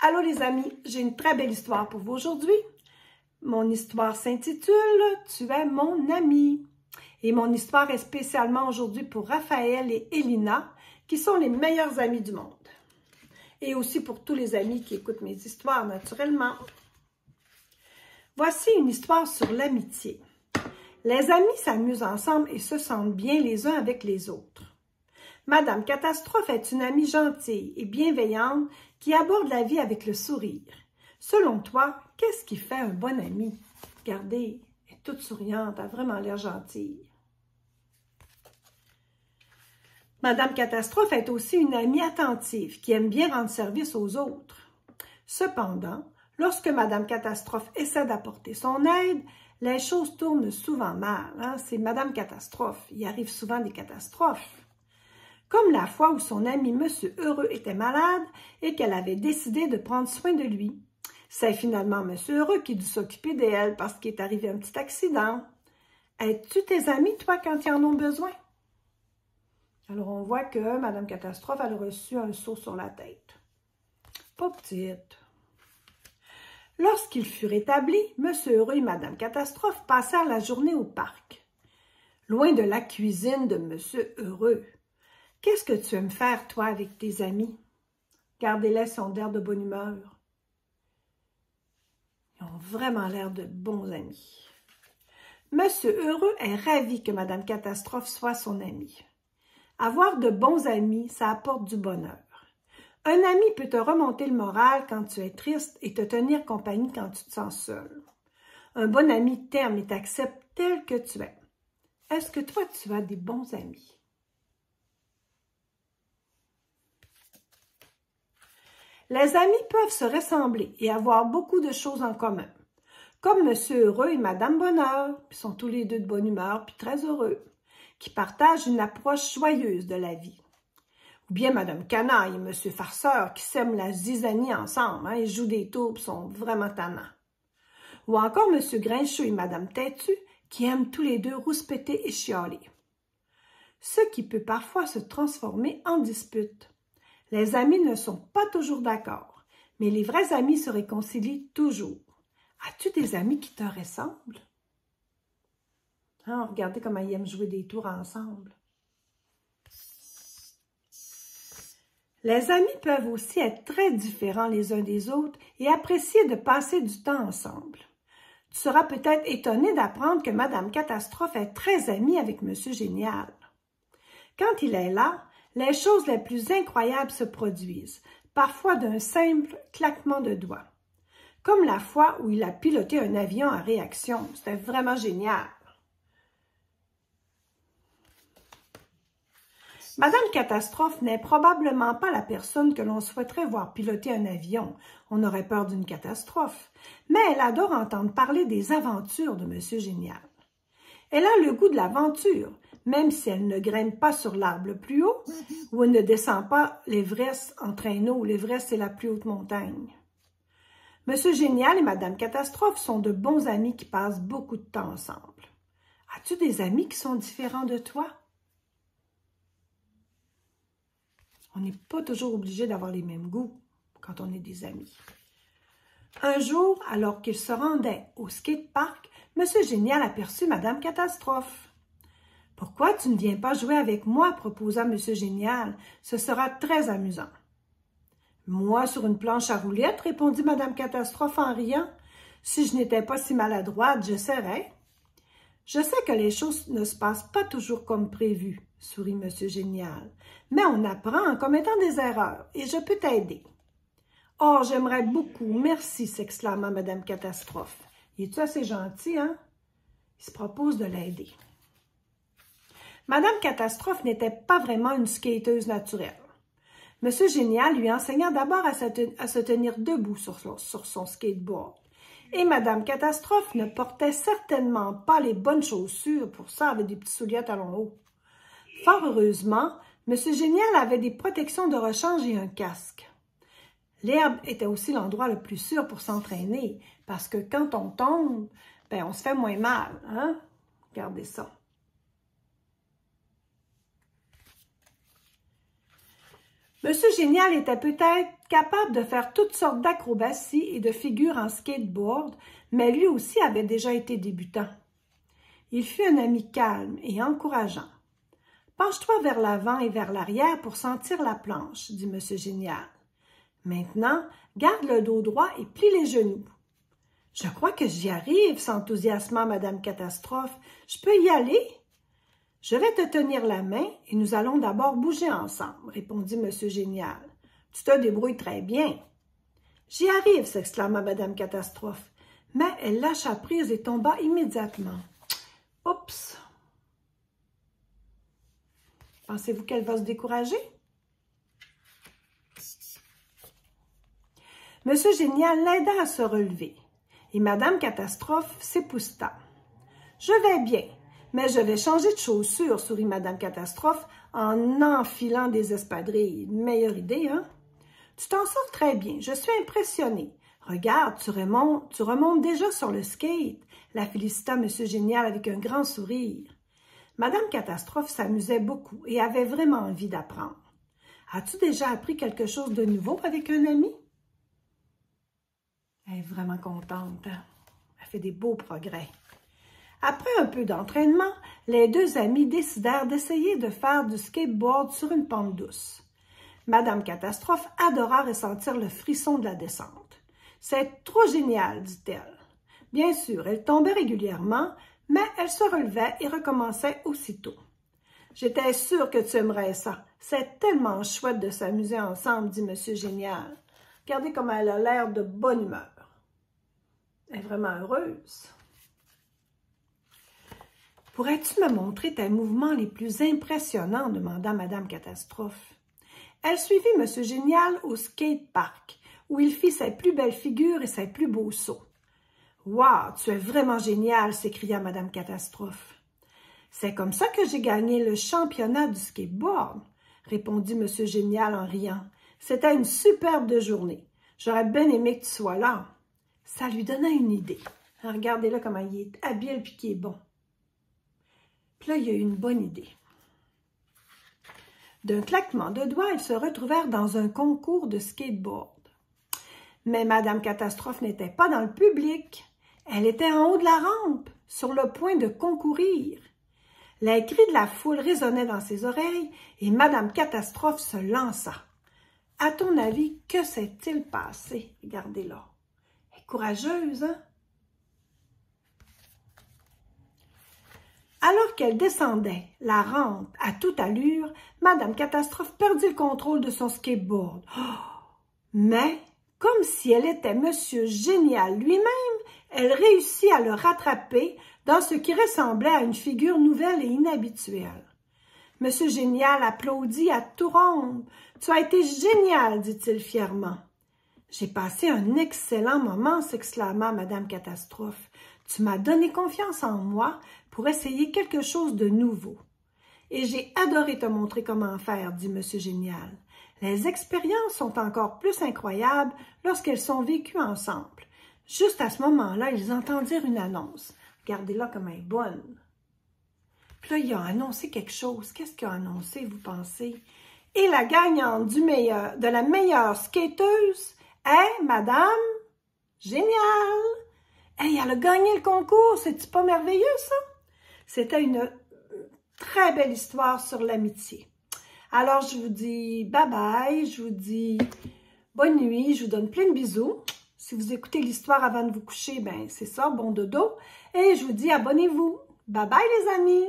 Allô les amis, j'ai une très belle histoire pour vous aujourd'hui. Mon histoire s'intitule « Tu es mon ami ». Et mon histoire est spécialement aujourd'hui pour Raphaël et Elina, qui sont les meilleurs amis du monde. Et aussi pour tous les amis qui écoutent mes histoires, naturellement. Voici une histoire sur l'amitié. Les amis s'amusent ensemble et se sentent bien les uns avec les autres. Madame Catastrophe est une amie gentille et bienveillante qui aborde la vie avec le sourire. Selon toi, qu'est-ce qui fait un bon ami? Regardez, elle est toute souriante, elle a vraiment l'air gentille. Madame Catastrophe est aussi une amie attentive qui aime bien rendre service aux autres. Cependant, lorsque Madame Catastrophe essaie d'apporter son aide, les choses tournent souvent mal. C'est Madame Catastrophe, il arrive souvent des catastrophes. Comme la fois où son ami Monsieur Heureux était malade et qu'elle avait décidé de prendre soin de lui. C'est finalement Monsieur Heureux qui dut s'occuper d'elle parce qu'il est arrivé un petit accident. Es-tu tes amis, toi, quand ils en ont besoin? Alors, on voit que Madame Catastrophe, elle a reçu un seau sur la tête. Pas petite. Lorsqu'il fut rétabli, Monsieur Heureux et Madame Catastrophe passèrent la journée au parc. Loin de la cuisine de Monsieur Heureux. Qu'est-ce que tu aimes faire, toi, avec tes amis? Gardez-les, sont d'air de bonne humeur. Ils ont vraiment l'air de bons amis. Monsieur Heureux est ravi que Madame Catastrophe soit son ami. Avoir de bons amis, ça apporte du bonheur. Un ami peut te remonter le moral quand tu es triste et te tenir compagnie quand tu te sens seul. Un bon ami t'aime et t'accepte tel que tu es. Est-ce que toi, tu as des bons amis? Les amis peuvent se ressembler et avoir beaucoup de choses en commun. Comme Monsieur Heureux et Madame Bonheur, qui sont tous les deux de bonne humeur puis très heureux, qui partagent une approche joyeuse de la vie. Ou bien Madame Canaille et Monsieur Farceur, qui s'aiment la zizanie ensemble, et jouent des tours et sont vraiment tannants. Ou encore Monsieur Grincheux et Madame Têtue, qui aiment tous les deux rouspéter et chialer. Ce qui peut parfois se transformer en dispute. Les amis ne sont pas toujours d'accord, mais les vrais amis se réconcilient toujours. As-tu des amis qui te ressemblent? Regardez comment ils aiment jouer des tours ensemble. Les amis peuvent aussi être très différents les uns des autres et apprécier de passer du temps ensemble. Tu seras peut-être étonné d'apprendre que Madame Catastrophe est très amie avec Monsieur Génial. Quand il est là, les choses les plus incroyables se produisent, parfois d'un simple claquement de doigts. Comme la fois où il a piloté un avion à réaction. C'était vraiment génial. Madame Catastrophe n'est probablement pas la personne que l'on souhaiterait voir piloter un avion. On aurait peur d'une catastrophe. Mais elle adore entendre parler des aventures de Monsieur Génial. Elle a le goût de l'aventure, même si elle ne grimpe pas sur l'arbre le plus haut ou elle ne descend pas l'Everest en traîneau. L'Everest, c'est la plus haute montagne. Monsieur Génial et Madame Catastrophe sont de bons amis qui passent beaucoup de temps ensemble. As-tu des amis qui sont différents de toi? On n'est pas toujours obligé d'avoir les mêmes goûts quand on est des amis. Un jour, alors qu'il se rendait au skatepark, Monsieur Génial aperçut Madame Catastrophe. « Pourquoi tu ne viens pas jouer avec moi? » proposa Monsieur Génial. « Ce sera très amusant. »« Moi, sur une planche à roulettes, répondit Madame Catastrophe en riant. « Si je n'étais pas si maladroite, j'essaierais. »« Je sais que les choses ne se passent pas toujours comme prévu, sourit Monsieur Génial. « Mais on apprend en commettant des erreurs et je peux t'aider. »« Oh, j'aimerais beaucoup, merci, s'exclama Madame Catastrophe. « Es-tu assez gentil, hein? » Il se propose de l'aider. Madame Catastrophe n'était pas vraiment une skateuse naturelle. Monsieur Génial lui enseigna d'abord à se tenir debout sur son skateboard. Et Madame Catastrophe ne portait certainement pas les bonnes chaussures pour ça avec des petits souliers à talons hauts. Fort heureusement, Monsieur Génial avait des protections de rechange et un casque. L'herbe était aussi l'endroit le plus sûr pour s'entraîner, parce que quand on tombe, on se fait moins mal, hein? Regardez ça. Monsieur Génial était peut-être capable de faire toutes sortes d'acrobaties et de figures en skateboard, mais lui aussi avait déjà été débutant. Il fut un ami calme et encourageant. « Penche-toi vers l'avant et vers l'arrière pour sentir la planche, » dit Monsieur Génial. « Maintenant, garde le dos droit et plie les genoux. »« Je crois que j'y arrive, » s'enthousiasma Madame Catastrophe. « Je peux y aller? »« Je vais te tenir la main et nous allons d'abord bouger ensemble, » répondit Monsieur Génial. « Tu te débrouilles très bien. »« J'y arrive, » s'exclama Madame Catastrophe, mais elle lâcha prise et tomba immédiatement. « Oups! » Pensez-vous qu'elle va se décourager? Monsieur Génial l'aida à se relever et Madame Catastrophe s'épousseta. « Je vais bien, mais je vais changer de chaussures, » sourit Madame Catastrophe en enfilant des espadrilles. Une meilleure idée, hein? « Tu t'en sors très bien, je suis impressionnée. Regarde, tu remontes déjà sur le skate, » la félicita Monsieur Génial avec un grand sourire. Madame Catastrophe s'amusait beaucoup et avait vraiment envie d'apprendre. « As-tu déjà appris quelque chose de nouveau avec un ami? » Elle est vraiment contente, hein? Elle fait des beaux progrès. Après un peu d'entraînement, les deux amis décidèrent d'essayer de faire du skateboard sur une pente douce. Madame Catastrophe adora ressentir le frisson de la descente. « C'est trop génial, » dit-elle. Bien sûr, elle tombait régulièrement, mais elle se relevait et recommençait aussitôt. « J'étais sûre que tu aimerais ça. C'est tellement chouette de s'amuser ensemble, » dit Monsieur Génial. Regardez comme elle a l'air de bonne humeur. Elle est vraiment heureuse. « Pourrais-tu me montrer tes mouvements les plus impressionnants? » demanda Madame Catastrophe. Elle suivit Monsieur Génial au skatepark, où il fit ses plus belles figures et ses plus beaux sauts. « Wow, tu es vraiment génial! » s'écria Madame Catastrophe. « C'est comme ça que j'ai gagné le championnat du skateboard, » répondit Monsieur Génial en riant. « C'était une superbe journée. J'aurais bien aimé que tu sois là. » Ça lui donna une idée. Regardez-là comment il est habile et qu'il est bon. Puis là, il y a eu une bonne idée. D'un claquement de doigts, ils se retrouvèrent dans un concours de skateboard. Mais Madame Catastrophe n'était pas dans le public. Elle était en haut de la rampe, sur le point de concourir. Les cris de la foule résonnaient dans ses oreilles et Madame Catastrophe se lança. À ton avis, que s'est-il passé? Regardez-là. Elle est courageuse, hein? Alors qu'elle descendait la rampe à toute allure, Madame Catastrophe perdit le contrôle de son skateboard. Oh! Mais, comme si elle était Monsieur Génial lui-même, elle réussit à le rattraper dans ce qui ressemblait à une figure nouvelle et inhabituelle. Monsieur Génial applaudit à tout rompre. « Tu as été génial, » dit-il fièrement. « J'ai passé un excellent moment, » s'exclama Madame Catastrophe. « Tu m'as donné confiance en moi pour essayer quelque chose de nouveau. Et j'ai adoré te montrer comment faire, » dit Monsieur Génial. « Les expériences sont encore plus incroyables lorsqu'elles sont vécues ensemble. » Juste à ce moment-là, ils entendirent une annonce. Regardez-là comme elle est bonne. Puis là, il a annoncé quelque chose. Qu'est-ce qu'il a annoncé, vous pensez? Et la gagnante de la meilleure skateuse est Madame Génial. Hey, elle a gagné le concours. C'est-tu pas merveilleux, ça? C'était une très belle histoire sur l'amitié. Alors, je vous dis bye-bye. Je vous dis bonne nuit. Je vous donne plein de bisous. Si vous écoutez l'histoire avant de vous coucher, ben c'est ça, bon dodo. Et je vous dis abonnez-vous. Bye-bye, les amis!